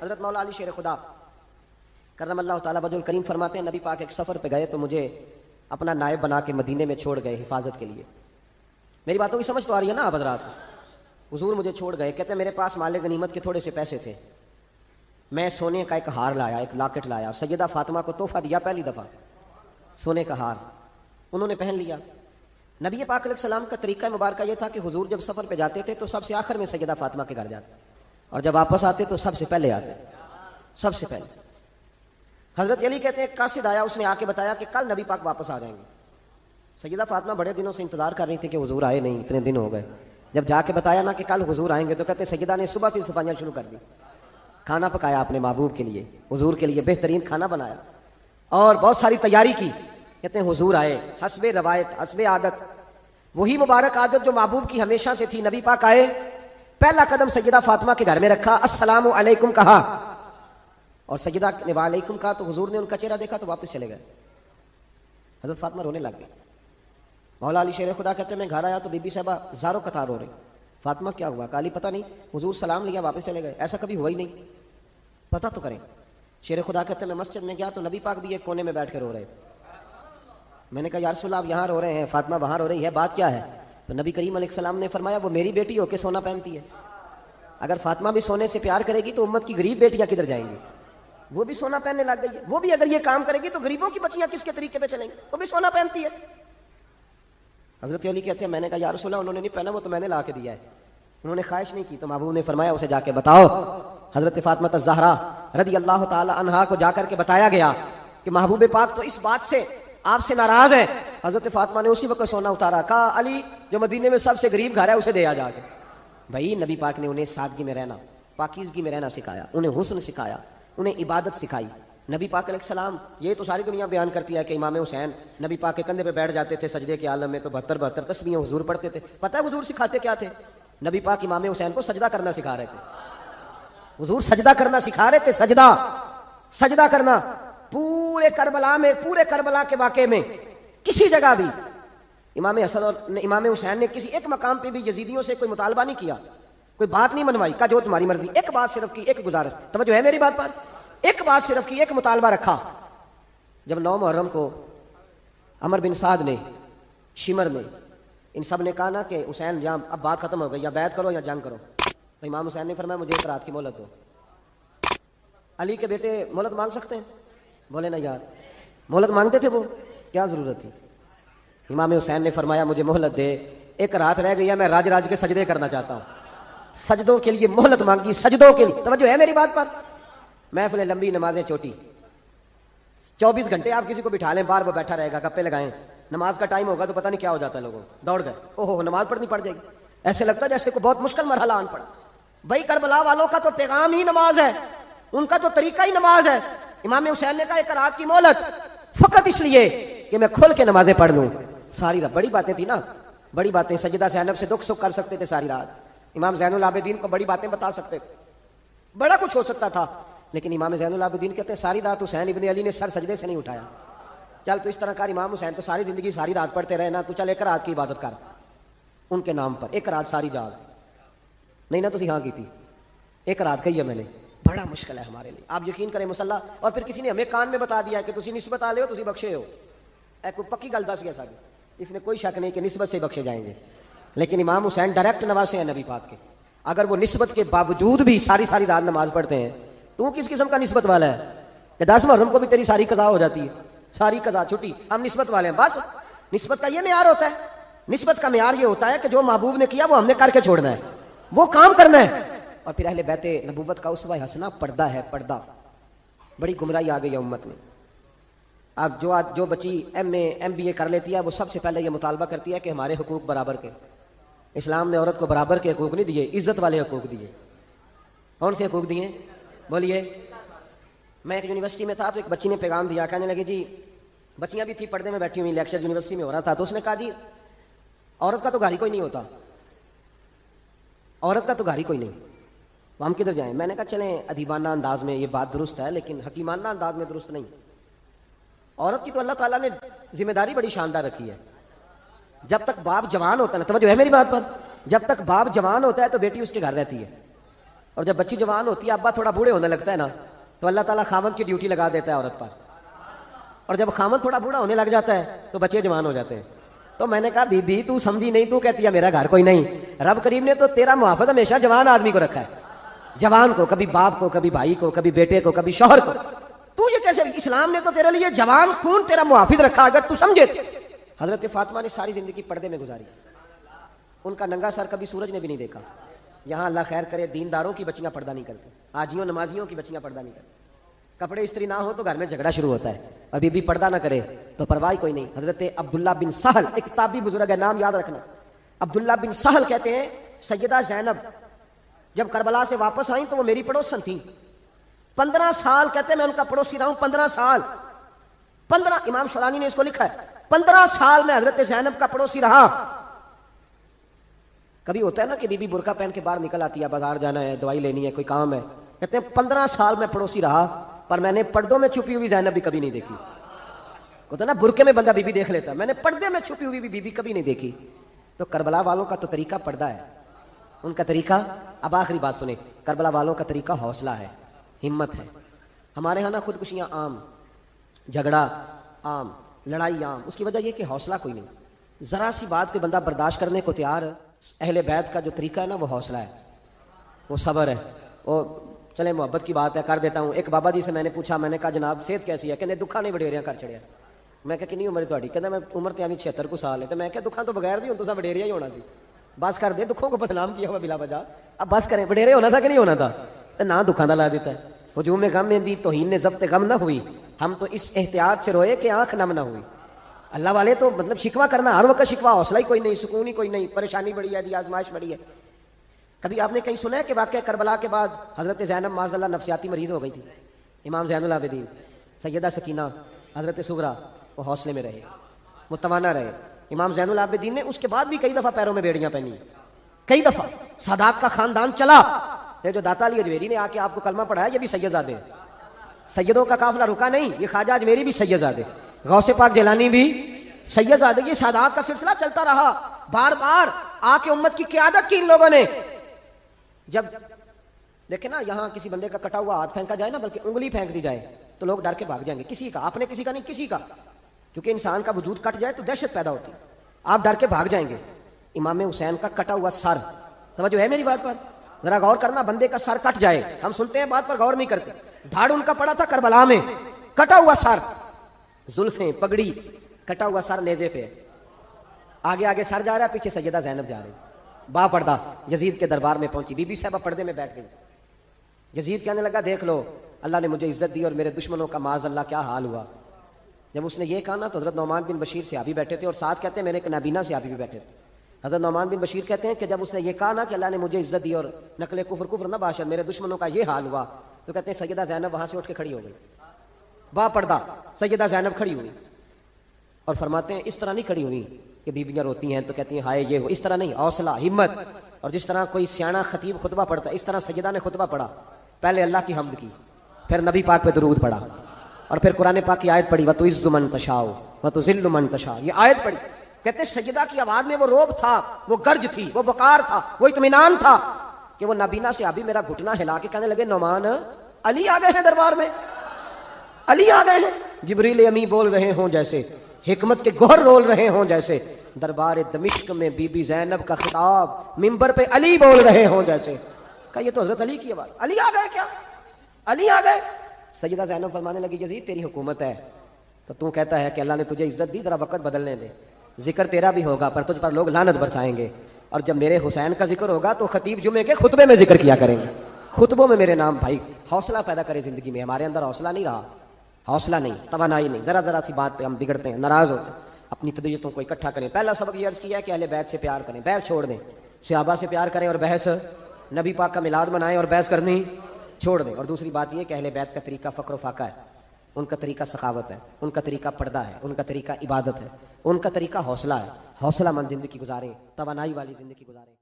حضرت مولا علی شیر خدا کرم اللہ تعالیٰ وجہ الکریم فرماتے ہیں نبی پاک ایک سفر پہ گئے تو مجھے اپنا نائب بنا کے مدینے میں چھوڑ گئے حفاظت کے لیے. میری باتوں کی سمجھ تو آ رہی ہے نا آپ حضرات کو؟ حضور مجھے چھوڑ گئے. کہتے ہیں میرے پاس مال غنیمت کے تھوڑے سے پیسے تھے, میں سونے کا ایک ہار لایا, ایک لاکٹ لایا, سیدہ فاطمہ کو تحفہ دیا پہلی دفعہ, سونے کا ہار انہوں نے پہن لیا. نبی پاک علیہ السلام کا طریقہ مبارکہ یہ تھا کہ حضور جب سفر پہ جاتے تھے تو سب سے آخر میں سیدہ فاطمہ کے گھر جاتے, اور جب واپس آتے تو سب سے پہلے آتے, سب سے پہلے. حضرت علی کہتے ہیں ایک قاصد آیا, اس نے آ کے بتایا کہ کل نبی پاک واپس آ جائیں گے. سیدہ فاطمہ بڑے دنوں سے انتظار کر رہی تھی کہ حضور آئے نہیں, اتنے دن ہو گئے. جب جا کے بتایا نا کہ کل حضور آئیں گے تو کہتے سیدہ نے صبح سے صفائیاں شروع کر دی, کھانا پکایا اپنے محبوب کے لیے, حضور کے لیے بہترین کھانا بنایا اور بہت ساری تیاری کی. کہتے ہیں حضور آئے حسب روایت حسب عادت, وہی مبارک عادت جو محبوب کی ہمیشہ سے تھی. نبی پاک آئے, پہلا قدم سیدہ فاطمہ کے گھر میں رکھا, السلام علیکم کہا, اور سیدہ نے وعلیکم کہا تو حضور نے ان کا چہرہ دیکھا تو واپس چلے گئے. حضرت فاطمہ رونے لگ گئی. مولا علی شیر خدا کہتے ہیں میں گھر آیا تو بی بی صاحبہ زاروں قطار رو رہی. فاطمہ کیا ہوا؟ کہا علی پتہ نہیں, حضور سلام لیا واپس چلے گئے, ایسا کبھی ہوا ہی نہیں, پتہ تو کریں. شیر خدا کہتے ہیں میں مسجد میں گیا تو نبی پاک بھی ایک کونے میں بیٹھ کے رو رہے. میں نے کہا یا رسول اللہ آپ یہاں رو رہے ہیں, فاطمہ وہاں رو رہی ہے, بات کیا ہے؟ تو نبی کریم علیہ السلام نے فرمایا وہ میری بیٹی ہو کے سونا پہنتی ہے, اگر فاطمہ بھی سونے سے پیار کرے گی تو امت کی غریب بیٹیاں کدھر جائیں گی؟ وہ بھی سونا پہننے لگ گئی ہے, وہ بھی اگر یہ کام کرے گی تو غریبوں کی بچیاں کس کے طریقے پہ چلیں گی؟ وہ بھی سونا پہنتی ہے. حضرت علی کہتے ہیں میں نے کہا یا رسول اللہ انہوں نے نہیں پہنا, وہ تو میں نے لا کے دیا ہے, انہوں نے خواہش نہیں کی. تو محبوب نے فرمایا اسے جا کے بتاؤ. حضرت فاطمہ الزہرا رضی اللہ تعالی عنہا کو جا کر کے بتایا گیا کہ محبوب پاک تو اس بات سے آپ سے ناراض ہیں. حضرت فاطمہ نے اسی وقت سونا اتارا, کہا علی جو مدینے میں سب سے غریب گھر ہے اسے دے آ جا کے. بھائی نبی پاک نے انہیں سادگی میں رہنا, پاکیزگی میں رہنا سکھایا, انہیں حسن سکھایا, انہیں عبادت سکھائی. نبی پاک علیہ السلام, یہ تو ساری دنیا بیان کرتی ہے کہ امام حسین نبی پاک کے کندھے پہ بیٹھ جاتے تھے سجدے کے عالم میں تو 72 تسبیحیں حضور پڑھتے تھے. پتہ ہے حضور سکھاتے کیا تھے؟ نبی پاک امام حسین کو سجدہ کرنا سکھا رہے تھے. حضور سجدہ کرنا سکھا رہے تھے, سجدہ کرنا. پورے کربلا کے واقعے میں کسی جگہ بھی امام حسن اور امام حسین نے کسی ایک مقام پہ بھی یزیدیوں سے کوئی مطالبہ نہیں کیا, کوئی بات نہیں منوائی, کہا جو تمہاری مرضی. ایک بات صرف کی, ایک گزارش, توجہ ہے میری بات پر, ایک بات صرف کی, ایک مطالبہ رکھا. جب 9 محرم کو عمر بن سعد نے, شمر نے, ان سب نے کہا نا کہ حسین جہاں اب بات ختم ہو گئی, یا بیعت کرو یا جنگ کرو, تو امام حسین نے فرمایا مجھے ایک رات کی مہلت دو. علی کے بیٹے مہلت مانگ سکتے ہیں؟ بولے نا یار, مہلت مانگتے تھے, وہ کیا ضرورت تھی؟ امام حسین نے فرمایا مجھے مہلت دے, ایک رات رہ گئی ہے, میں راج کے سجدے کرنا چاہتا ہوں. سجدوں کے لیے مہلت مانگی, سجدوں کے لیے. توجہ ہے میری بات پر؟ محفلیں لمبی, نمازیں چھوٹی. 24 گھنٹے آپ کسی کو بٹھا لیں, باہر وہ بیٹھا رہے گا, گپے لگائیں, نماز کا ٹائم ہوگا تو پتہ نہیں کیا ہو جاتا ہے, لوگوں دوڑ گئے, اوہ نماز پڑھنی پڑ جائے گی. ایسے لگتا ہے جیسے کوئی بہت مشکل مرحلہ آن پڑا. بھائی کربلا والوں کا تو پیغام ہی نماز ہے, ان کا تو طریقہ ہی نماز ہے. امام حسین نے کہا ایک رات کی مہلت, فقط اس لیے کہ میں کھل کے نمازیں پڑھ لوں. ساری رات بڑی باتیں تھی نا, بڑی باتیں. سجدہ زینب سے دکھ سکھ کر سکتے تھے ساری رات, امام زین العابدین کو بڑی باتیں بتا سکتے تھے, بڑا کچھ ہو سکتا تھا. لیکن امام زین العابدین کہتے ہیں ساری رات حسین ابن علی نے سر سجدے سے نہیں اٹھایا. چل تو اس طرح کر, امام حسین تو ساری زندگی ساری رات پڑھتے رہے نا, تو چل ایک رات کی عبادت کر ان کے نام پر, ایک رات ساری جاگ. نہیں نا تسی ہاں کی تھی, ایک رات کہی ہے میں نے. بڑا مشکل ہے ہمارے لیے, آپ یقین کریں مسلح. اور پھر کسی نے ہمیں کان میں بتا دیا کہ تسی نسبت آ لے ہو, تسی بخشے ہو. کوئی پکی گل دس گیا ساری, اس میں کوئی شک نہیں کہ نسبت سے بخشے جائیں گے. لیکن امام حسین ڈائریکٹ نواسے ہیں نبی پاک کے. اگر وہ نسبت کے باوجود بھی ساری رات نماز پڑھتے ہیں, تو کس قسم کا نسبت والا ہے کہ 10 محرم کو بھی تیری ساری قضا ہو جاتی ہے, ساری قضا چھٹی, ہم نسبت والے ہیں. بس نسبت کا یہ معیار ہوتا ہے, نسبت کا معیار یہ ہوتا ہے کہ جو محبوب نے کیا وہ ہم نے کر کے چھوڑنا ہے, وہ کام کرنا ہے. اور پھر اہل بیت نبوت کا اسوہ حسنہ پردہ ہے, پردہ. بڑی گمراہی آ گئی ہے امت میں. اب جو بچی MA MBA کر لیتی ہے, وہ سب سے پہلے یہ مطالبہ کرتی ہے کہ ہمارے حقوق برابر کے. اسلام نے عورت کو برابر کے حقوق نہیں دیے, عزت والے حقوق دیے. کون سے حقوق دیے بولیے؟ میں ایک یونیورسٹی میں تھا تو ایک بچی نے پیغام دیا, کہنے لگی جی, بچیاں بھی تھی پردے میں بیٹھی ہوئی, لیکچر یونیورسٹی میں ہو رہا تھا, تو اس نے کہا جی عورت کا تو گھر ہی کوئی نہیں ہوتا, عورت کا تو گھر ہی کوئی نہیں, تو ہم کدھر جائیں؟ میں نے کہا چلیں ادیبانہ انداز میں یہ بات درست ہے, لیکن حکیمانہ انداز میں درست نہیں. عورت کی تو اللہ تعالیٰ نے ذمہ داری بڑی شاندار رکھی ہے. جب تک باپ جوان ہوتا ہے نا, توجہ ہے میری بات پر, جب تک باپ جوان ہوتا ہے تو بیٹی اس کے گھر رہتی ہے. اور جب بچی جوان ہوتی ہے، ابا تھوڑا بوڑھے ہونے لگتا ہے نا، تو اللہ تعالیٰ خامد کی ڈیوٹی لگا دیتا ہے عورت پر، اور جب خامد تھوڑا بوڑھا ہونے لگ جاتا ہے تو بچے جوان ہو جاتے ہیں۔ تو میں نے کہا بی بی تو سمجھی نہیں، تو کہتی ہے میرا گھر کوئی نہیں، رب کریم نے تو تیرا محافظ ہمیشہ جوان آدمی کو رکھا ہے، جوان کو، کبھی باپ کو، کبھی بھائی کو، کبھی بیٹے کو، کبھی شوہر کو۔ تو یہ کیسے، اسلام نے تو تیرے لیے جوان خون تیرا محافظ رکھا، اگر تو سمجھے۔ حضرت فاطمہ نے ساری زندگی پردے میں گزاری، ان کا ننگا سر کبھی سورج نے بھی نہیں دیکھا۔ یہاں اللہ خیر کرے دینداروں کی بچیاں پردہ نہیں کرتی، حاجیوں نمازیوں کی بچیاں پردہ نہیں کرتی، کپڑے استری نہ ہو تو گھر میں جھگڑا شروع ہوتا ہے، اور بی بی پردہ نہ کرے تو پرواہ کوئی نہیں۔ حضرت عبداللہ بن سہل ایک تابعی بزرگ ہے، نام یاد رکھنا، عبداللہ بن سہل کہتے ہیں سیدہ زینب جب کربلا سے واپس آئیں تو وہ میری پڑوسن تھیں، 15 سال کہتے ہیں میں ان کا پڑوسی رہا ہوں، 15 سال، 15، امام شولانی نے اس کو لکھا ہے، 15 سال میں حضرت زینب کا پڑوسی رہا۔ کبھی ہوتا ہے نا کہ بی بی برقع پہن کے باہر نکل آتی ہے، بازار جانا ہے، دوائی لینی ہے، کوئی کام ہے، کہتے ہیں 15 سال میں پڑوسی رہا، پر میں نے پردوں میں چھپی ہوئی زینب بھی کبھی نہیں دیکھی۔ ہوتا ہے نا برقعے میں بندہ بی بی دیکھ لیتا، میں نے پردے میں چھپی ہوئی بی بی کبھی نہیں دیکھی۔ تو کربلا والوں کا تو طریقہ پردہ ہے، ان کا طریقہ، اب آخری بات سنیں، کربلا والوں کا طریقہ حوصلہ ہے، ہمت ہے۔ ہمارے ہاں نا خودکشیاں عام، جھگڑا عام، لڑائی عام، اس کی وجہ یہ کہ حوصلہ کوئی نہیں، ذرا سی بات پہ بندہ برداشت کرنے کو تیار۔ اہل بیت کا جو طریقہ ہے نا وہ حوصلہ ہے، وہ صبر ہے، وہ چلے محبت کی بات ہے کر دیتا ہوں۔ ایک بابا جی سے میں نے پوچھا، میں نے کہا جناب صحت کیسی ہے؟ کہنے دکھا نہیں وڈیریاں کر چڑیا۔ میں کہا کنی عمر تہاڈی؟ کہنا میں عمر تے آویں 76 کو سال ہے۔ تو میں کہا دکھاں تو بغیر دی ہوں تو وڈیریا ہی ہونا سی، بس کر دے، دکھوں کو بدنام کیا ہوا بلا وجہ، اب بس کریں، وڈیرے ہونا تھا کہ نہیں ہونا تھا؟ تو نہ دکھاں دا لا دیتا ہے۔ ہجوم غم میں بھی توہین نے ضبط غم نہ ہوئی، ہم تو اس احتیاط سے روئے کہ آنکھ نم نہ ہوئی۔ اللہ والے تو مطلب شکوہ کرنا ہر وقت شکوہ، حوصلہ ہی کوئی نہیں، سکون ہی کوئی نہیں، پریشانی بڑی ہے جی، آزمائش بڑی ہے۔ کبھی آپ نے کہیں سنا ہے کہ واقعہ کربلا کے بعد حضرت زینب معاذ اللہ نفسیاتی مریض ہو گئی تھی؟ امام زین العابدین، سیدہ سکینہ، حضرت سغرا، وہ حوصلے میں رہے، متوانا رہے۔ امام زین العابدین نے اس کے بعد بھی کئی دفعہ پیروں میں بیڑیاں پہنی، کئی دفعہ۔ سادات کا خاندان چلا، یہ جو داتا علی اجمیری نے آ کے آپ کو کلمہ پڑھایا یہ بھی سید زادے، سیدوں کا قافلہ رکا نہیں، یہ خواجہ اجمیری بھی سید زادے، غوث پاک جیلانی بھی سید زادے۔ یہ سادات کا سلسلہ چلتا رہا، بار بار آ کے امت کی قیادت کی ان لوگوں نے۔ جب دیکھیں نا یہاں کسی بندے کا کٹا ہوا ہاتھ پھینکا جائے نا، بلکہ انگلی پھینک دی جائے تو لوگ ڈر کے بھاگ جائیں گے، کسی کا، اپنے کسی کا نہیں، کسی کا، کیونکہ انسان کا وجود کٹ جائے تو دہشت پیدا ہوتی ہے، آپ ڈر کے بھاگ جائیں گے۔ امام حسین کا کٹا ہوا سر، توجہ ہے میری بات پر؟ ذرا غور کرنا، بندے کا سر کٹ جائے، ہم سنتے ہیں بات پر غور نہیں کرتے۔ دھاڑ ان کا پڑا تھا کربلا میں، کٹا ہوا سر، زلفیں، پگڑی، کٹا ہوا سر نیزے پہ، آگے آگے سر جا رہا ہے، پیچھے سیدہ زینب جا رہی، با پردہ یزید کے دربار میں پہنچی، بی بی صاحبہ پردے میں بیٹھ گئی۔ یزید کہنے لگا دیکھ لو اللہ نے مجھے عزت دی اور میرے دشمنوں کا معاذ اللہ کیا حال ہوا۔ جب اس نے یہ کہا نا تو حضرت نعمان بن بشیر صحابی بیٹھے تھے، اور ساتھ کہتے ہیں میرے ایک نابینا صحابی بھی بیٹھے تھے۔ حضرت نعمان بن بشیر کہتے ہیں کہ جب اس نے یہ کہا نا کہ اللہ نے مجھے عزت دی اور نقل کفر نہ باشد، میرے دشمنوں کا یہ حال ہوا، تو کہتے ہیں سیدہ زینب وہاں سے اٹھ کے کھڑی ہو گئی، با پردہ سیدہ زینب کھڑی ہوئی، اور فرماتے ہیں اس طرح نہیں کھڑی ہوئی کہ بیویاں روتی ہیں تو کہتی ہیں ہائے یہ ہو، اس طرح نہیں، حوصلہ، ہمت۔ اور جس طرح کوئی سیاںا خطیب خطبہ پڑھتا ہے، اس طرح سیدہ نے خطبہ پڑھا، پہلے اللہ کی حمد کی، پھر نبی پاک پہ درود پڑھا، اور پھر قرآن پاک کی آیت پڑھی وَتُعِزُّ مَن تَشَاءُ وَتُذِلُّ مَن تَشَاءُ، یہ آیت پڑھی۔ کہتے ہیں سجدہ کی آواز میں وہ روب تھا، وہ گرج تھی، وہ وقار تھا، وہ اطمینان تھا کہ وہ نابینا سے ابھی میرا گھٹنا ہلا کے کہنے لگے نعمان علی آ گئے ہیں دربار میں، علی آ گئے ہیں، جبریل امی بول رہے ہوں جیسے، حکمت کے گوہر رول رہے ہوں جیسے، دربار دمشق میں بی بی زینب کا خطاب منبر پہ علی بول رہے ہوں جیسے۔ کہا یہ تو حضرت علی کی آواز، علی آ گئے کیا، علی آ گئے۔ سیدہ زینب فرمانے لگی یزید تیری حکومت ہے تو کہتا ہے کہ اللہ نے تجھے عزت دی، ذرا وقت بدلنے دے، ذکر تیرا بھی ہوگا پر تجھ پر لوگ لعنت برسائیں گے، اور جب میرے حسین کا ذکر ہوگا تو خطیب جمعے کے خطبے میں ذکر کیا کریں گے، خطبوں میں میرے نام۔ بھائی حوصلہ پیدا کرے زندگی میں، ہمارے اندر حوصلہ نہیں رہا، حوصلہ نہیں، توانائی نہیں، ذرا سی بات پہ ہم بگڑتے ہیں، ناراض ہوتے ہیں، اپنی طبیعتوں کو اکٹھا کریں۔ پہلا سبق یہ عرض کیا ہے کہ اہل بیت سے پیار کریں، بحث چھوڑ دیں، صحابہ سے پیار کریں اور بحث، نبی پاک کا میلاد منائیں اور بحث کرنی چھوڑ دیں۔ اور دوسری بات یہ کہ اہل بیت کا طریقہ فقر و فاقہ ہے، ان کا طریقہ سخاوت ہے، ان کا طریقہ پردہ ہے، ان کا طریقہ عبادت ہے، ان کا طریقہ حوصلہ ہے۔ حوصلہ مند زندگی گزاریں، توانائی والی زندگی گزاریں۔